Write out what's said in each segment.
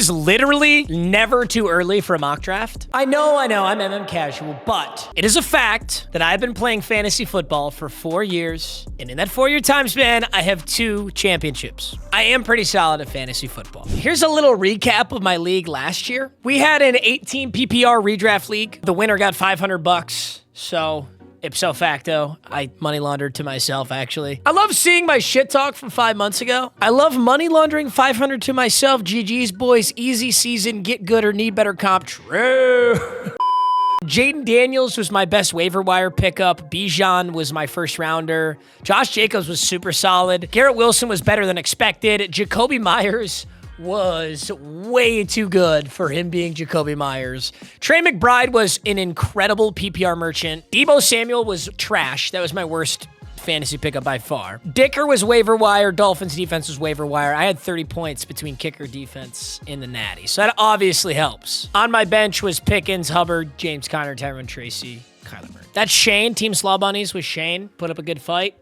is literally never too early for a mock draft. I know, I'm MM casual, but it is a fact that I've been playing fantasy football for 4 years, and in that 4-year time span, I have 2 championships. I am pretty solid at fantasy football. Here's a little recap of my league last year. We had an 18 PPR redraft league. The winner got $500, so ipso facto, I money laundered to myself, actually. I love seeing my shit talk from 5 months ago. I love money laundering 500 to myself. GG's, boys. Easy season. Get good or need better comp. True. Jaden Daniels was my best waiver wire pickup. Bijan was my first rounder. Josh Jacobs was super solid. Garrett Wilson was better than expected. Jacoby Myers was way too good for him being Jacoby Myers. Trey McBride was an incredible PPR merchant. Deebo Samuel was trash. That was my worst fantasy pickup by far. Dicker was waiver wire. Dolphins defense was waiver wire. I had 30 points between kicker, defense, and the natty. So that obviously helps. On my bench was Pickens, Hubbard, James Conner, Tyrone Tracy, Kyler Murray. That's Shane. Team Slaw Bunnies was Shane. Put up a good fight.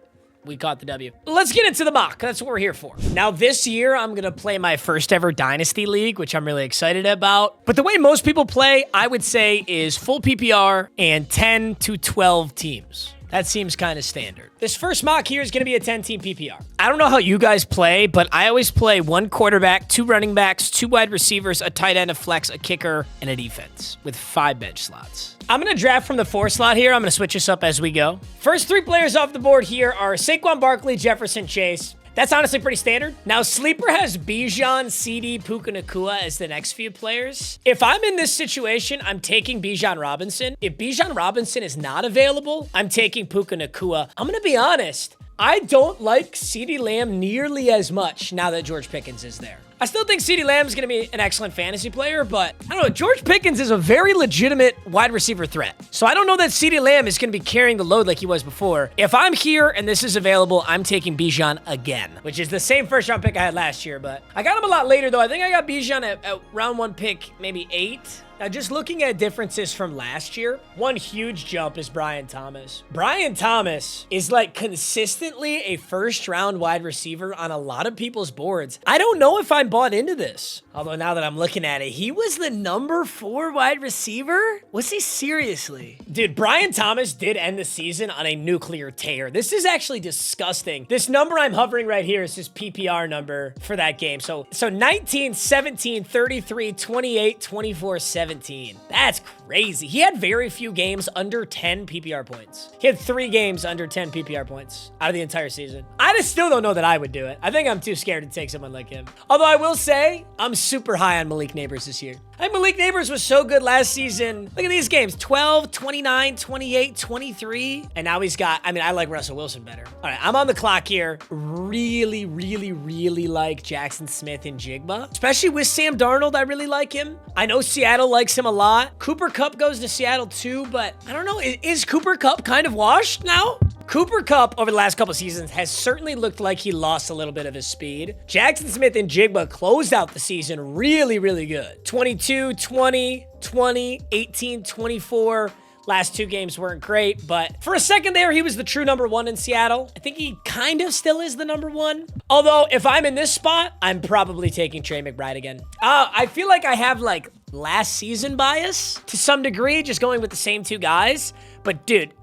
We caught the W. Let's get into the mock. That's what we're here for. Now, this year, I'm going to play my first ever Dynasty League, which I'm really excited about. But the way most people play, I would say, is full PPR and 10 to 12 teams. That seems kind of standard. This first mock here is going to be a 10-team PPR. I don't know how you guys play, but I always play 1 quarterback, 2 running backs, 2 wide receivers, a tight end, a flex, a kicker, and a defense with 5 bench slots. I'm going to draft from the 4 slot here. I'm going to switch this up as we go. First 3 players off the board here are Saquon Barkley, Jefferson Chase. That's honestly pretty standard. Now, Sleeper has Bijan, CD, Puka Nacua as the next few players. If I'm in this situation, I'm taking Bijan Robinson. If Bijan Robinson is not available, I'm taking Puka Nacua. I'm going to be honest. I don't like CeeDee Lamb nearly as much now that George Pickens is there. I still think CeeDee Lamb is going to be an excellent fantasy player, but I don't know. George Pickens is a very legitimate wide receiver threat. So I don't know that CeeDee Lamb is going to be carrying the load like he was before. If I'm here and this is available, I'm taking Bijan again, which is the same first round pick I had last year, but I got him a lot later though. I think I got Bijan at round 1 pick, maybe 8. Now, just looking at differences from last year, one huge jump is Brian Thomas. Brian Thomas is like consistently a first-round wide receiver on a lot of people's boards. I don't know if I'm bought into this. Although now that I'm looking at it, he was the number 4 wide receiver? Was he seriously? Dude, Brian Thomas did end the season on a nuclear tear. This is actually disgusting. This number I'm hovering right here is his PPR number for that game. So 19, 17, 33, 28, 24, 17. That's crazy. He had very few games under 10 PPR points. He had 3 games under 10 PPR points out of the entire season. I just still don't know that I would do it. I think I'm too scared to take someone like him. Although I will say, I'm super high on Malik Neighbors this year. I think Malik Neighbors was so good last season. Look at these games. 12, 29, 28, 23. And now he's got, I like Russell Wilson better. All right, I'm on the clock here. Really like Jackson Smith and Jigba. Especially with Sam Darnold, I really like him. I know Seattle likes him a lot. Cooper Kupp goes to Seattle too, but I don't know. Is Cooper Kupp kind of washed now? Cooper Kupp over the last couple seasons has certainly looked like he lost a little bit of his speed. Jackson Smith and Jigba closed out the season really good. 22, 20, 20, 18, 24. Last 2 games weren't great, but for a second there, he was the true number 1 in Seattle. I think he kind of still is the number 1. Although, if I'm in this spot, I'm probably taking Trey McBride again. I feel like I have like last season bias to some degree, just going with the same 2 guys. But dude,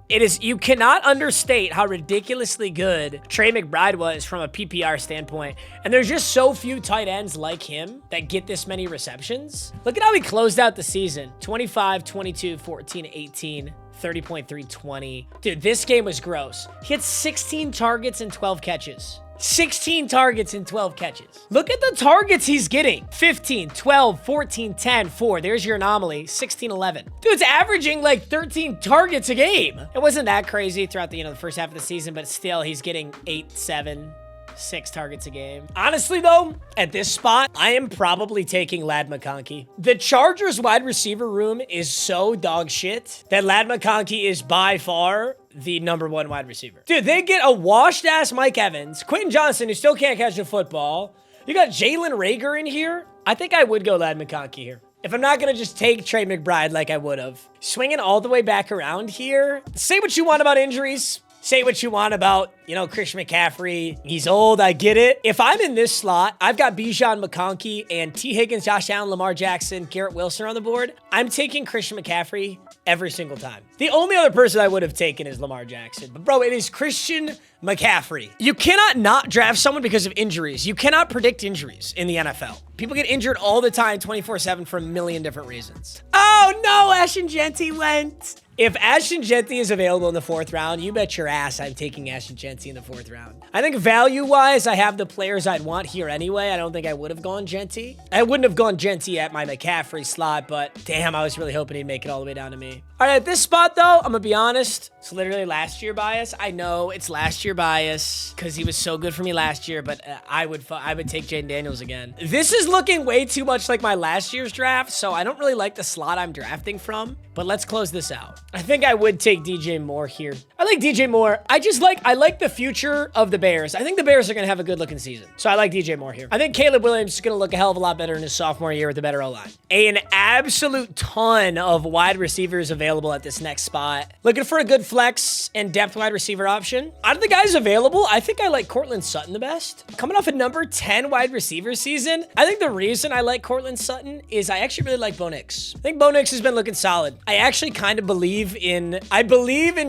you cannot understate how ridiculously good Trey McBride was from a PPR standpoint. And there's just so few tight ends like him that get this many receptions. Look at how he closed out the season. 25, 22, 14, 18, 30.3, 20. Dude, this game was gross. He had 16 targets and 12 catches. 16 targets and 12 catches. Look at the targets he's getting. 15, 12, 14, 10, 4. There's your anomaly. 16, 11. Dude's averaging like 13 targets a game. It wasn't that crazy throughout the first half of the season, but still he's getting 8, 7, 6 targets a game. Honestly though, at this spot, I am probably taking Ladd McConkey. The Chargers wide receiver room is so dog shit that Ladd McConkey is by far the number 1 wide receiver. Dude, they get a washed-ass Mike Evans, Quentin Johnson, who still can't catch the football. You got Jalen Reagor in here. I think I would go Ladd McConkey here. If I'm not going to just take Trey McBride like I would have. Swinging all the way back around here. Say what you want about injuries. Say what you want about, Christian McCaffrey. He's old, I get it. If I'm in this slot, I've got Bijan McConkey and T. Higgins, Josh Allen, Lamar Jackson, Garrett Wilson on the board. I'm taking Christian McCaffrey every single time. The only other person I would have taken is Lamar Jackson. But bro, it is Christian McCaffrey. You cannot not draft someone because of injuries. You cannot predict injuries in the NFL. People get injured all the time, 24/7 for a million different reasons. Oh no, Ashton Jeanty went. If Ashton Jeanty is available in the 4th round, you bet your ass I'm taking Ashton Jeanty in the 4th round. I think value-wise, I have the players I'd want here anyway. I don't think I would have gone Jeanty. I wouldn't have gone Jeanty at my McCaffrey slot, but damn, I was really hoping he'd make it all the way down to me. All right, at this spot, though, I'm going to be honest. It's literally last year bias. I know it's last year bias because he was so good for me last year, but I would take Jaden Daniels again. This is looking way too much like my last year's draft, so I don't really like the slot I'm drafting from, but let's close this out. I think I would take DJ Moore here. I like DJ Moore. I like the future of the Bears. I think the Bears are going to have a good looking season. So I like DJ Moore here. I think Caleb Williams is going to look a hell of a lot better in his sophomore year with a better O-line. An absolute ton of wide receivers available at this next spot. Looking for a good flex and depth wide receiver option. Out of the guys available, I think I like Cortland Sutton the best. Coming off a number 10 wide receiver season, I think the reason I like Cortland Sutton is I actually really like Bo Nix. I think Bo Nix has been looking solid. I actually kind of believe in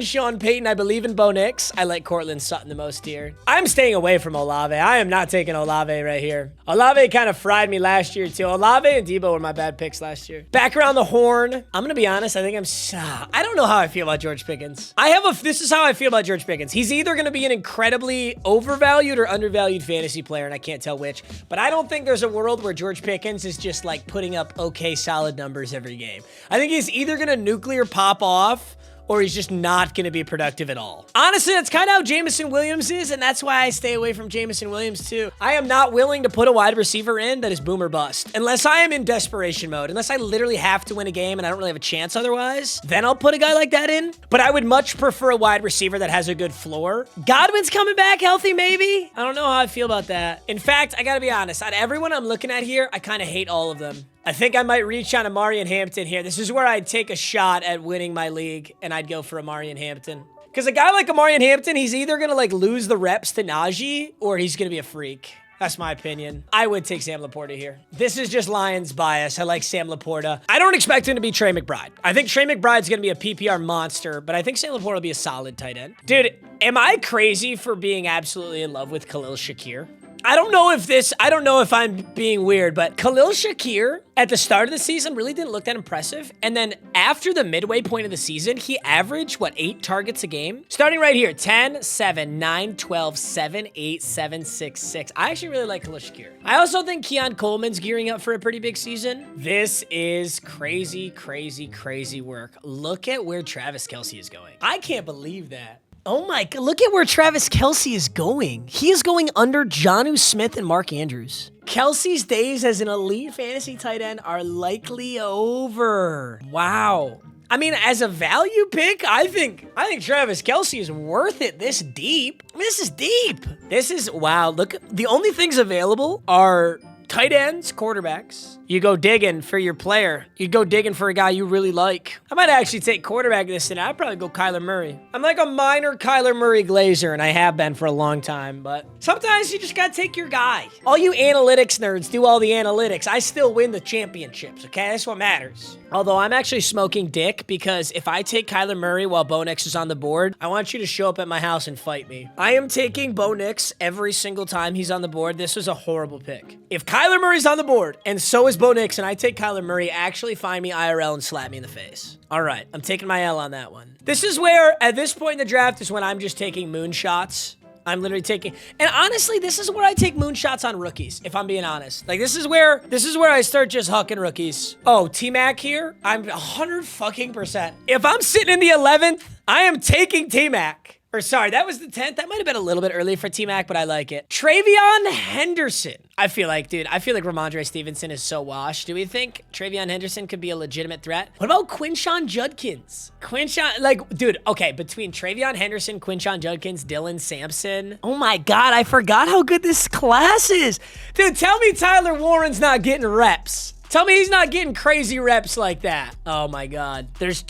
Sean Payton. I believe in Bo Nix. I like Cortland Sutton the most here. I'm staying away from Olave. I am not taking Olave right here. Olave kind of fried me last year too. Olave and Debo were my bad picks last year. Back around the horn. I'm going to be honest. I don't know how I feel about George Pickens. This is how I feel about George Pickens. He's either going to be an incredibly overvalued or undervalued fantasy player, and I can't tell which. But I don't think there's a world where George Pickens is just like putting up okay, solid numbers every game. I think he's either going to nuclear pop off or he's just not going to be productive at all. Honestly, that's kind of how Jameson Williams is, and that's why I stay away from Jameson Williams too. I am not willing to put a wide receiver in that is boom or bust. Unless I am in desperation mode, unless I literally have to win a game and I don't really have a chance otherwise, then I'll put a guy like that in. But I would much prefer a wide receiver that has a good floor. Godwin's coming back healthy, maybe? I don't know how I feel about that. In fact, I gotta be honest, out of everyone I'm looking at here, I kind of hate all of them. I think I might reach on Amari and Hampton here. This is where I'd take a shot at winning my league, and I'd go for Amari and Hampton. Because a guy like Amari and Hampton, he's either going to lose the reps to Najee, or he's going to be a freak. That's my opinion. I would take Sam Laporta here. This is just Lions bias. I like Sam Laporta. I don't expect him to be Trey McBride. I think Trey McBride's going to be a PPR monster, but I think Sam Laporta will be a solid tight end. Dude, am I crazy for being absolutely in love with Khalil Shakir? I don't know if I'm being weird, but Khalil Shakir at the start of the season really didn't look that impressive. And then after the midway point of the season, he averaged, 8 targets a game? Starting right here, 10, 7, 9, 12, 7, 8, 7, 6, 6. I actually really like Khalil Shakir. I also think Keon Coleman's gearing up for a pretty big season. This is crazy, crazy, crazy work. Look at where Travis Kelce is going. I can't believe that. Oh my God, look at where Travis Kelce is going. He is going under Jonnu Smith and Mark Andrews. Kelce's days as an elite fantasy tight end are likely over. Wow. I mean, as a value pick, I think Travis Kelce is worth it this deep. I mean, this is deep. Wow, look, the only things available are tight ends, quarterbacks. You go digging for your player. You go digging for a guy you really like. I might actually take quarterback this, and I'd probably go Kyler Murray. I'm like a minor Kyler Murray glazer, and I have been for a long time, but sometimes you just gotta take your guy. All you analytics nerds do all the analytics. I still win the championships, okay? That's what matters. Although I'm actually smoking dick because if I take Kyler Murray while Bo Nix is on the board, I want you to show up at my house and fight me. I am taking Bo Nix every single time he's on the board. This was a horrible pick. If Kyler Murray's on the board, and so is Bo Nix, and I take Kyler Murray, actually find me IRL and slap me in the face. All right, I'm taking my L on that one. This is where, at this point in the draft, is when I'm just taking moonshots. I'm literally taking, and honestly, this is where I take moonshots on rookies, if I'm being honest. Like, this is where I start just hucking rookies. Oh, T-Mac here? I'm 100%. If I'm sitting in the 11th, I am taking T-Mac. Or sorry, that was the 10th. That might have been a little bit early for T-Mac, but I like it. Travion Henderson. I feel like Ramondre Stevenson is so washed. Do we think Travion Henderson could be a legitimate threat? What about Quinshon Judkins? Okay, between Travion Henderson, Quinshon Judkins, Dylan Sampson. Oh my God, I forgot how good this class is. Dude, tell me Tyler Warren's not getting reps. Tell me he's not getting crazy reps like that. Oh my God. There's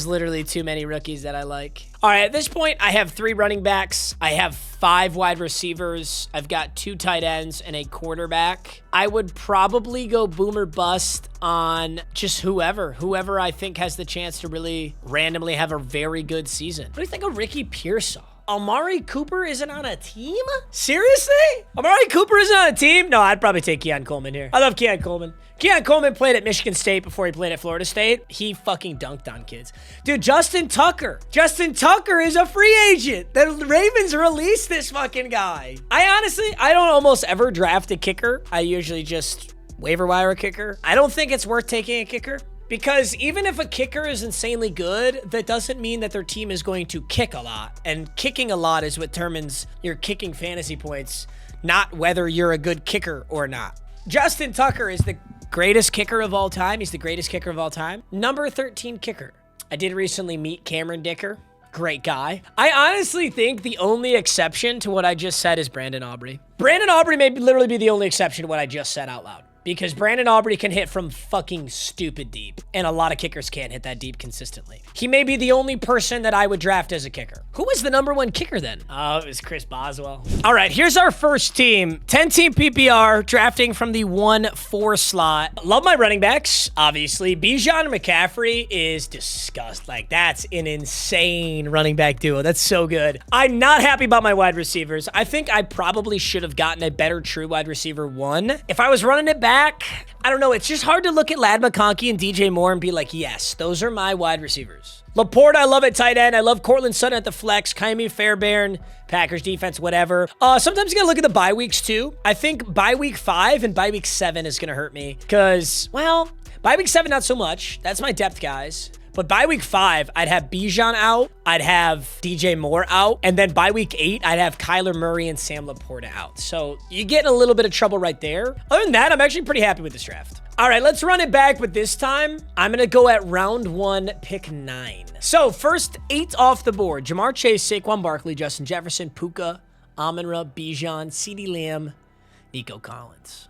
literally too many rookies that I like. All right, at this point, I have 3 running backs. I have 5 wide receivers. I've got 2 tight ends and a quarterback. I would probably go boomer bust on just whoever I think has the chance to really randomly have a very good season. What do you think of Ricky Pearsall? Amari Cooper isn't on a team? Seriously? Amari Cooper isn't on a team? No, I'd probably take Keon Coleman here. I love Keon Coleman. Keon Coleman played at Michigan State before he played at Florida State. He fucking dunked on kids. Dude, Justin Tucker. Justin Tucker is a free agent. The Ravens released this fucking guy. I don't almost ever draft a kicker. I usually just waiver wire a kicker. I don't think it's worth taking a kicker. Because even if a kicker is insanely good, that doesn't mean that their team is going to kick a lot. And kicking a lot is what determines your kicking fantasy points, not whether you're a good kicker or not. Justin Tucker is the greatest kicker of all time. He's the greatest kicker of all time. Number 13 kicker. I did recently meet Cameron Dicker. Great guy. I honestly think the only exception to what I just said is Brandon Aubrey. Brandon Aubrey may literally be the only exception to what I just said out loud. Because Brandon Aubrey can hit from fucking stupid deep, and a lot of kickers can't hit that deep consistently. He may be the only person that I would draft as a kicker. Who was the #1 kicker then? Oh, it was Chris Boswell. All right, here's our first team. 10-team PPR, drafting from the 1-4 slot. Love my running backs, obviously. Bijan McCaffrey is disgusting. Like, that's an insane running back duo. That's so good. I'm not happy about my wide receivers. I think I probably should have gotten a better true wide receiver 1. If I was running it back, I don't know. It's just hard to look at Lad McConkey and DJ Moore and be like, yes, those are my wide receivers. Laporte, I love at tight end. I love Cortland Sutton at the flex. Kaimi Fairbairn, Packers defense, whatever. Sometimes you gotta look at the bye weeks too. I think bye week 5 and bye week 7 is gonna hurt me because, well, bye week 7, not so much. That's my depth guys. But by week 5, I'd have Bijan out, I'd have DJ Moore out, and then by week 8, I'd have Kyler Murray and Sam Laporta out. So you get in a little bit of trouble right there. Other than that, I'm actually pretty happy with this draft. All right, let's run it back, but this time, I'm going to go at round 1, pick 9. So first 8 off the board. Jamar Chase, Saquon Barkley, Justin Jefferson, Puka, Amon-Ra, Bijan, CeeDee Lamb, Nico Collins.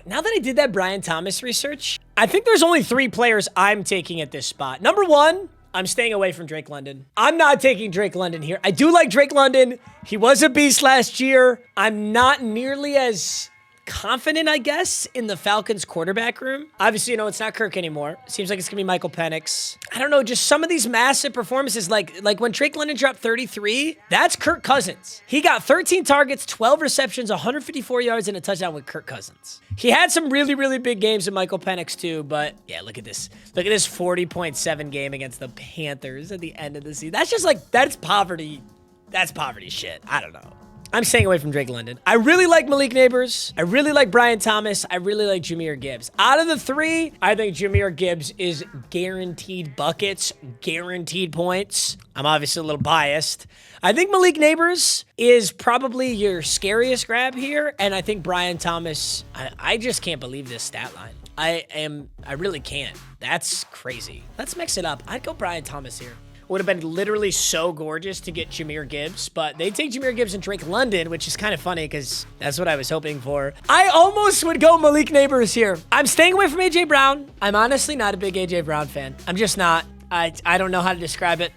Now that I did that Brian Thomas research, I think there's only 3 players I'm taking at this spot. Number 1, I'm staying away from Drake London. I'm not taking Drake London here. I do like Drake London. He was a beast last year. I'm not nearly as confident, I guess, in the Falcons quarterback room. Obviously, you know, it's not Kirk anymore. Seems like it's gonna be Michael Penix. I don't know, just some of these massive performances, like when Drake London dropped 33, that's Kirk Cousins. He got 13 targets, 12 receptions, 154 yards, and a touchdown with Kirk Cousins. He had some really, really big games with Michael Penix too, but yeah, look at this. Look at this 40.7 game against the Panthers at the end of the season. That's just like, that's poverty. That's poverty shit. I don't know. I'm staying away from Drake London. I really like Malik Neighbors. I really like Brian Thomas. I really like Jahmyr Gibbs. Out of the 3, I think Jahmyr Gibbs is guaranteed buckets, guaranteed points. I'm obviously a little biased. I think Malik Neighbors is probably your scariest grab here, and I think Brian Thomas, I just can't believe this stat line. I really can't. That's crazy. Let's mix it up. I'd go Brian Thomas here. Would have been literally so gorgeous to get Jahmyr Gibbs, but they take Jahmyr Gibbs and Drake London, which is kind of funny because that's what I was hoping for. I almost would go Malik Neighbors here. I'm staying away from A.J. Brown. I'm honestly not a big A.J. Brown fan. I'm just not. I don't know how to describe it.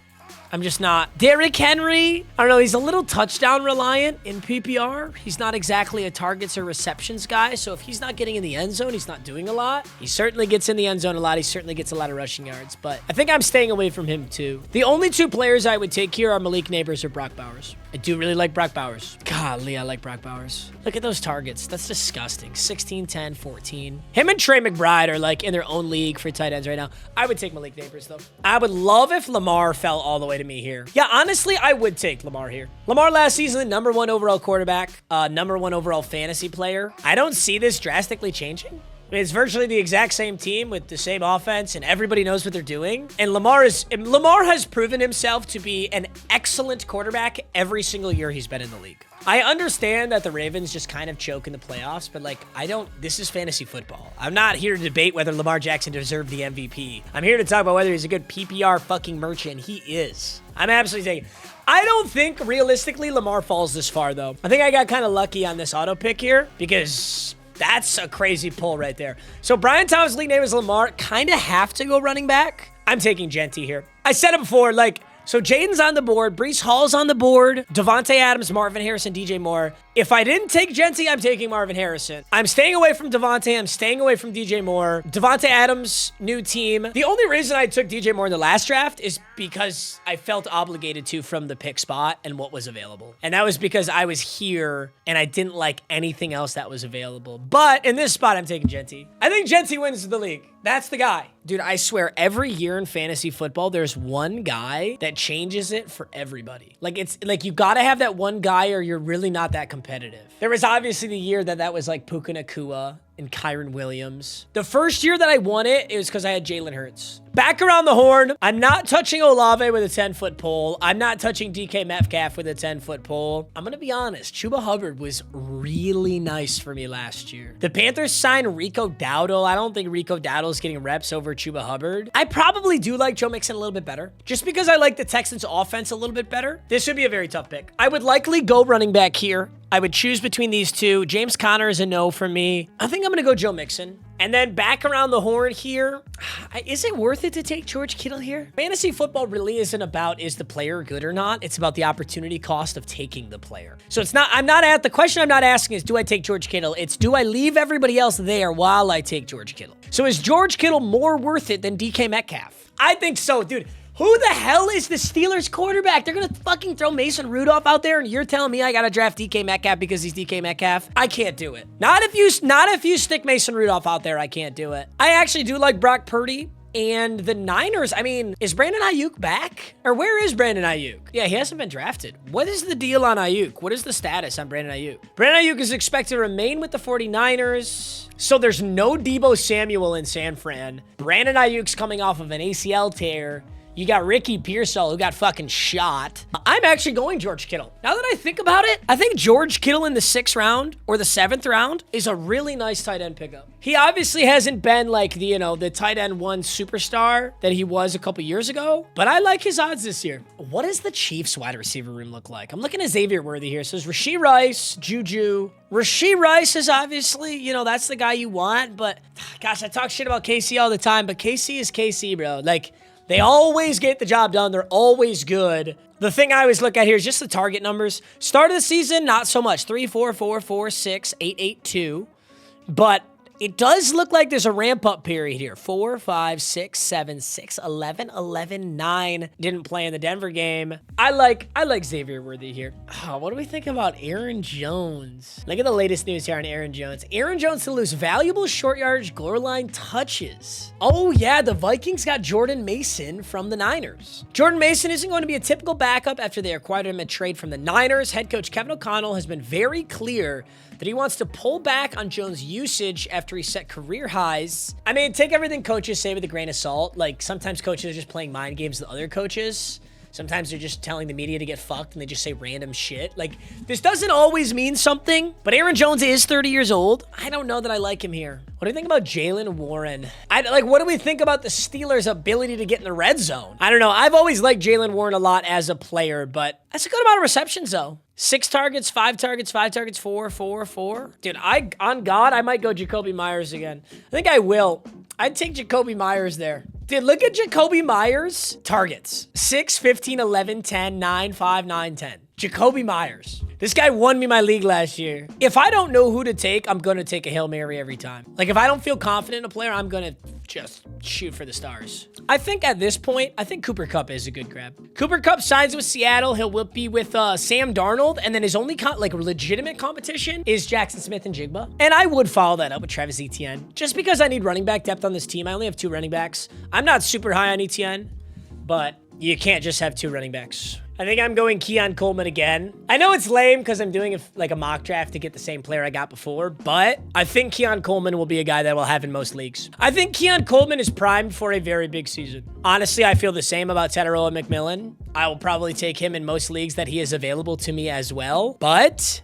I'm just not. Derrick Henry, I don't know, he's a little touchdown reliant in PPR. He's not exactly a targets or receptions guy, so if he's not getting in the end zone, he's not doing a lot. He certainly gets in the end zone a lot. He certainly gets a lot of rushing yards, but I think I'm staying away from him too. The only 2 players I would take here are Malik Neighbors or Brock Bowers. I do really like Brock Bowers. Golly, I like Brock Bowers. Look at those targets. That's disgusting. 16, 10, 14. Him and Trey McBride are like in their own league for tight ends right now. I would take Malik Neighbors though. I would love if Lamar fell all the way to me here. Yeah, honestly, I would take Lamar here. Lamar last season, #1 overall quarterback, #1 overall fantasy player. I don't see this drastically changing. I mean, it's virtually the exact same team with the same offense, and everybody knows what they're doing. And Lamar has proven himself to be an excellent quarterback every single year he's been in the league. I understand that the Ravens just kind of choke in the playoffs, but like, this is fantasy football. I'm not here to debate whether Lamar Jackson deserved the MVP. I'm here to talk about whether he's a good PPR fucking merchant. He is. I'm absolutely taking. I don't think realistically Lamar falls this far though. I think I got kind of lucky on this auto pick here because That's a crazy pull right there. So Brian Thomas' league name is Lamar. Kind of have to go running back. I'm taking Genty here. I said it before, like, so Jaden's on the board, Breece Hall's on the board, Devontae Adams, Marvin Harrison, DJ Moore. If I didn't take Genty, I'm taking Marvin Harrison. I'm staying away from Devontae. I'm staying away from DJ Moore. Devontae Adams, new team. The only reason I took DJ Moore in the last draft is because I felt obligated to from the pick spot and what was available. And that was because I was here and I didn't like anything else that was available. But in this spot, I'm taking Genty. I think Genty wins the league. That's the guy. Dude, I swear every year in fantasy football, there's one guy that changes it for everybody. Like, it's like you gotta have that one guy or you're really not that competitive. There was obviously the year that was like Puka Nacua and Kyron Williams. The first year that I won it, it was because I had Jalen Hurts. Back around the horn, I'm not touching Olave with a 10-foot pole. I'm not touching DK Metcalf with a 10-foot pole. I'm gonna be honest, Chuba Hubbard was really nice for me last year. The Panthers signed Rico Dowdle. I don't think Rico Dowdle is getting reps over Chuba Hubbard. I probably do like Joe Mixon a little bit better, just because I like the Texans offense a little bit better. This would be a very tough pick. I would likely go running back here. I would choose between these two. James Conner is a no for me. I think I'm going to go Joe Mixon. And then back around the horn here, is it worth it to take George Kittle here? Fantasy football really isn't about is the player good or not. It's about the opportunity cost of taking the player. So it's not, the question I'm not asking is do I take George Kittle? It's do I leave everybody else there while I take George Kittle? So is George Kittle more worth it than DK Metcalf? I think so, dude. Who the hell is the Steelers quarterback? They're going to fucking throw Mason Rudolph out there and you're telling me I got to draft DK Metcalf because he's DK Metcalf? I can't do it. Not if you stick Mason Rudolph out there, I can't do it. I actually do like Brock Purdy. And the Niners, I mean, is Brandon Ayuk back? Or where is Brandon Ayuk? Yeah, he hasn't been drafted. What is the deal on Ayuk? What is the status on Brandon Ayuk? Brandon Ayuk is expected to remain with the 49ers. So there's no Deebo Samuel in San Fran. Brandon Ayuk's coming off of an ACL tear. You got Ricky Pearsall, who got fucking shot. I'm actually going George Kittle. Now that I think about it, I think George Kittle in the 6th round or the 7th round is a really nice tight end pickup. He obviously hasn't been like the, the tight end 1 superstar that he was a couple years ago, but I like his odds this year. What does the Chiefs wide receiver room look like? I'm looking at Xavier Worthy here. So it's Rashee Rice, Juju. Rashee Rice is obviously, that's the guy you want, but gosh, I talk shit about KC all the time, but KC is KC, bro. Like, they always get the job done. They're always good. The thing I always look at here is just the target numbers. Start of the season, not so much. 3, 4, 4, 4, 6, 8, 8, 2. But it does look like there's a ramp-up period here. 4, 5, 6, 7, 6, 11, 11, 9. Didn't play in the Denver game. I like Xavier Worthy here. Oh, what do we think about Aaron Jones? Look at the latest news here on Aaron Jones. Aaron Jones to lose valuable short yardage goal line touches. Oh, yeah, the Vikings got Jordan Mason from the Niners. Jordan Mason isn't going to be a typical backup after they acquired him in a trade from the Niners. Head coach Kevin O'Connell has been very clear that he wants to pull back on Jones' usage after he set career highs. I mean, take everything coaches say with a grain of salt. Like, sometimes coaches are just playing mind games with other coaches. Sometimes they're just telling the media to get fucked and they just say random shit. Like, this doesn't always mean something, but Aaron Jones is 30 years old. I don't know that I like him here. What do you think about Jaylen Warren? What do we think about the Steelers' ability to get in the red zone? I don't know. I've always liked Jaylen Warren a lot as a player, but that's a good amount of receptions, though. 6 targets, 5 targets, 5 targets, 4, 4, 4. Dude, on God, I might go Jacoby Myers again. I think I will. I'd take Jacoby Myers there. Dude, look at Jacoby Myers' targets. 6, 15, 11, 10, 9, 5, 9, 10. Jacoby Myers. This guy won me my league last year. If I don't know who to take, I'm going to take a Hail Mary every time. Like, if I don't feel confident in a player, I'm going to just shoot for the stars. I think at this point, I think Cooper Kupp is a good grab. Cooper Kupp signs with Seattle. He'll be with Sam Darnold. And then his only legitimate competition is Jackson Smith and Jigba. And I would follow that up with Travis Etienne. Just because I need running back depth on this team. I only have 2 running backs. I'm not super high on Etienne, but you can't just have 2 running backs. I think I'm going Keon Coleman again. I know it's lame because I'm doing a mock draft to get the same player I got before, but I think Keon Coleman will be a guy that we'll have in most leagues. I think Keon Coleman is primed for a very big season. Honestly, I feel the same about Teteroa McMillan. I will probably take him in most leagues that he is available to me as well, but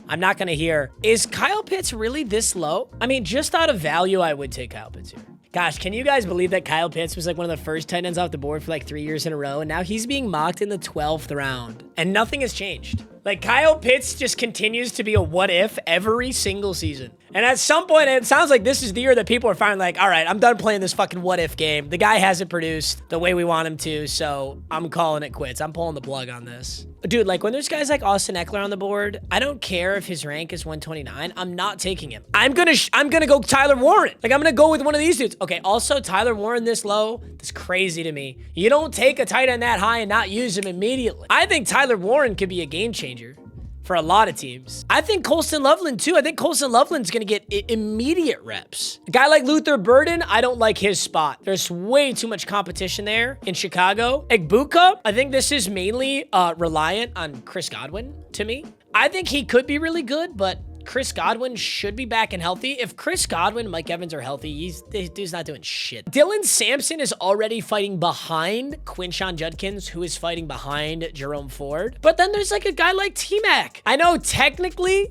I'm not going to hear, is Kyle Pitts really this low? I mean, just out of value, I would take Kyle Pitts here. Gosh, can you guys believe that Kyle Pitts was one of the first tight ends off the board for 3 years in a row? And now he's being mocked in the 12th round. And nothing has changed. Like, Kyle Pitts just continues to be a what if every single season. And at some point, it sounds like this is the year that people are finally like, all right, I'm done playing this fucking what if game. The guy hasn't produced the way we want him to, so I'm calling it quits. I'm pulling the plug on this. Dude, like when there's guys like Austin Eckler on the board, I don't care if his rank is 129. I'm not taking him. I'm gonna go Tyler Warren. Like I'm gonna go with one of these dudes. Okay, also Tyler Warren this low, that's crazy to me. You don't take a tight end that high and not use him immediately. I think Tyler Warren could be a game changer for a lot of teams. I think Colston Loveland too. I think Colston Loveland's gonna get immediate reps. A guy like Luther Burden, I don't like his spot. There's way too much competition there in Chicago. Egbuka, I think this is mainly reliant on Chris Godwin to me. I think he could be really good, but Chris Godwin should be back and healthy. If Chris Godwin and Mike Evans are healthy, dude's not doing shit. Dylan Sampson is already fighting behind Quinshon Judkins, who is fighting behind Jerome Ford. But then there's like a guy like T-Mac. I know technically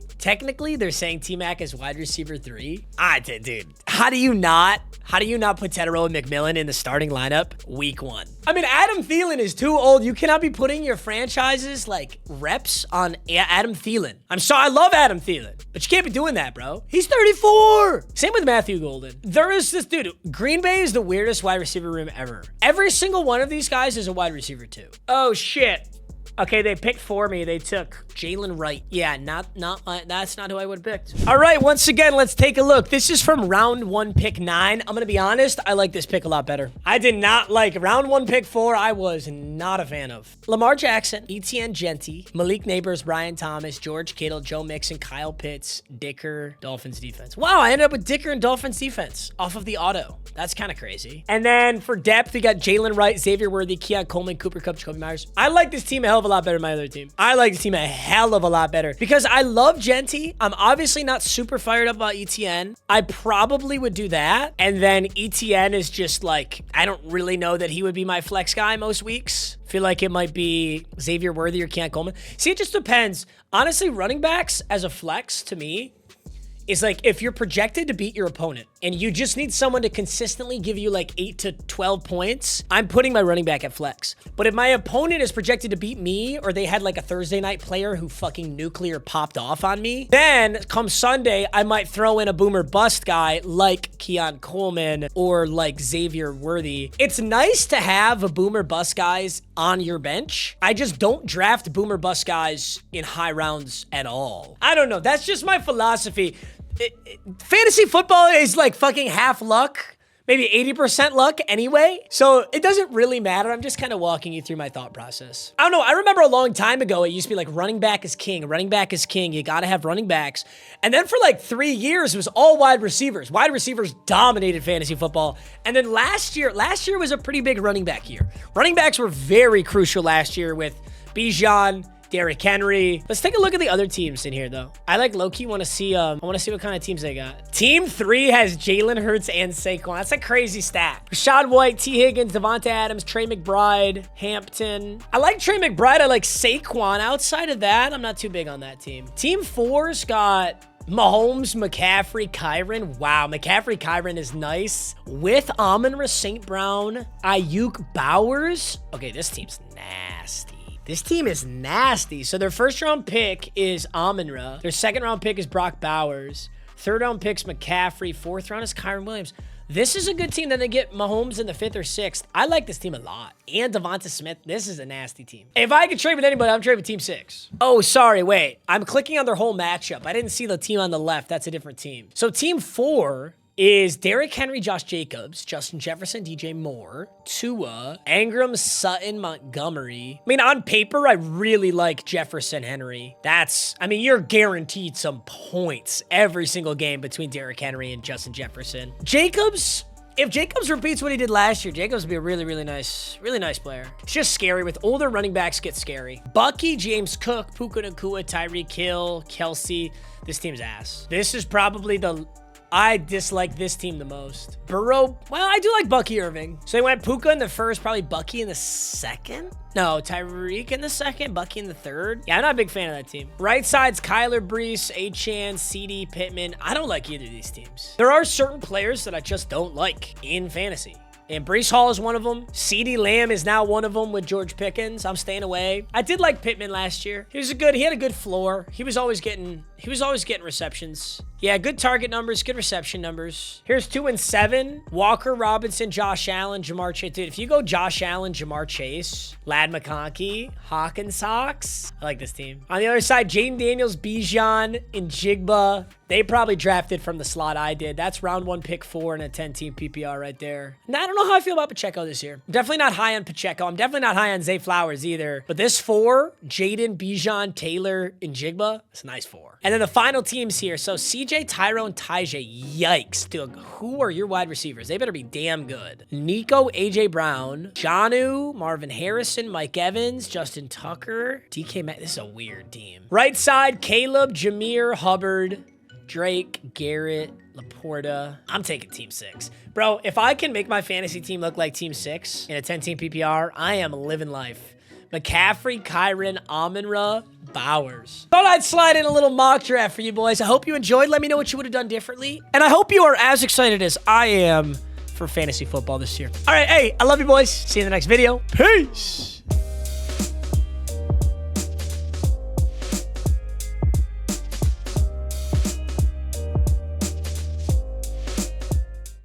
they're saying T-Mac is wide receiver 3. Dude, how do you not put Tetero and McMillan in the starting lineup week 1? I mean, Adam Thielen is too old. You cannot be putting your franchise's like reps on Adam Thielen. I'm sorry, I love Adam Thielen, but you can't be doing that, bro. He's 34. Same with Matthew Golden. There is this dude. Green Bay is the weirdest wide receiver room ever. Every single one of these guys is a wide receiver 2. Oh shit. Okay, they picked for me. They took Jalen Wright. Yeah, that's not who I would have picked. All right, once again, let's take a look. This is from round 1, pick 9. I'm gonna be honest, I like this pick a lot better. I did not like round 1, pick 4. I was not a fan of Lamar Jackson, Etienne Genty, Malik Neighbors, Brian Thomas, George Kittle, Joe Mixon, Kyle Pitts, Dicker, Dolphins defense. Wow, I ended up with Dicker and Dolphins defense off of the auto. That's kind of crazy. And then for depth, we got Jalen Wright, Xavier Worthy, Keon Coleman, Cooper Kupp, Jacoby Myers. I like this team a hell of a lot better than my other team. I like this team a hell of a lot better because I love Genty. I'm obviously not super fired up about ETN. I probably would do that. And then ETN is just like, I don't really know that he would be my flex guy most weeks. Feel like it might be Xavier Worthy or Keon Coleman. See, it just depends. Honestly, running backs as a flex to me is like if you're projected to beat your opponent and you just need someone to consistently give you like 8 to 12 points, I'm putting my running back at flex. But if my opponent is projected to beat me or they had like a Thursday night player who fucking nuclear popped off on me, then come Sunday, I might throw in a boomer bust guy like Keon Coleman or like Xavier Worthy. It's nice to have a boomer bust guys on your bench. I just don't draft boomer bust guys in high rounds at all. I don't know. That's just my philosophy. Fantasy football is like fucking half luck, maybe 80% luck anyway. So it doesn't really matter. I'm just kind of walking you through my thought process. I don't know. I remember a long time ago, it used to be like running back is king. Running back is king. You got to have running backs. And then for like 3 years, it was all wide receivers. Wide receivers dominated fantasy football. And then last year was a pretty big running back year. Running backs were very crucial last year with Bijan, Derrick Henry. Let's take a look at the other teams in here, though. I like low-key want to see, I want to see what kind of teams they got. Team 3 has Jalen Hurts and Saquon. That's a crazy stat. Rashad White, T. Higgins, Devonta Adams, Trey McBride, Hampton. I like Trey McBride. I like Saquon. Outside of that, I'm not too big on that team. Team 4's got Mahomes, McCaffrey, Kyren. Wow, McCaffrey, Kyren is nice. With Amon-Ra St. Brown, Ayuk, Bowers. Okay, this team's nasty. This team is nasty. So their first round pick is Amon-Ra. Their second round pick is Brock Bowers. Third round pick's McCaffrey. Fourth round is Kyren Williams. This is a good team that they get Mahomes in the 5th or 6th. I like this team a lot. And Devonta Smith. This is a nasty team. If I could trade with anybody, I'm trading with Team 6. Oh, sorry. Wait. I'm clicking on their whole matchup. I didn't see the team on the left. That's a different team. So Team 4 is Derrick Henry, Josh Jacobs, Justin Jefferson, DJ Moore, Tua, Ingram, Sutton, Montgomery. I mean, on paper, I really like Jefferson, Henry. You're guaranteed some points every single game between Derrick Henry and Justin Jefferson. Jacobs, if Jacobs repeats what he did last year, Jacobs would be a really, really nice player. It's just scary. With older running backs, get scary. Bucky, James Cook, Puka Nacua, Tyreek Hill, Kelsey. This team's ass. This is probably I dislike this team the most. Burrow, well, I do like Bucky Irving. So they went Puka in the first, probably Bucky in the second? No, Tyreek in the second, Bucky in the third. Yeah, I'm not a big fan of that team. Right side's Kyler Brees, Achane, CD, Pittman. I don't like either of these teams. There are certain players that I just don't like in fantasy. And Breece Hall is one of them. CeeDee Lamb is now one of them with George Pickens. I'm staying away. I did like Pittman last year. He had a good floor. He was always getting receptions. Yeah, good target numbers, good reception numbers. Here's 2 and 7. Walker, Robinson, Josh Allen, Jamar Chase. Dude, if you go Josh Allen, Jamar Chase, Lad McConkey, Hawkins Hawks, I like this team. On the other side, Jaden Daniels, Bijan, and Jigba. They probably drafted from the slot I did. That's round 1, pick 4 in a 10-team PPR right there. Now, I don't know how I feel about Pacheco this year. I'm definitely not high on Pacheco. I'm definitely not high on Zay Flowers either. But this 4, Jaden, Bijan, Taylor, and Jigba, it's a nice 4. And then the final teams here. So CJ, Tyrone, Tajay. Yikes. Dude, who are your wide receivers? They better be damn good. Nico, AJ Brown, Jonnu, Marvin Harrison, Mike Evans, Justin Tucker, DK Matt. This is a weird team. Right side, Caleb, Jameer, Hubbard, Drake, Garrett, Laporta. I'm taking team 6. Bro, if I can make my fantasy team look like team 6 in a 10-team PPR, I am living life. McCaffrey, Kyron, Amon-Ra, Bowers. Thought I'd slide in a little mock draft for you boys. I hope you enjoyed. Let me know what you would have done differently. And I hope you are as excited as I am for fantasy football this year. All right, hey, I love you boys. See you in the next video. Peace.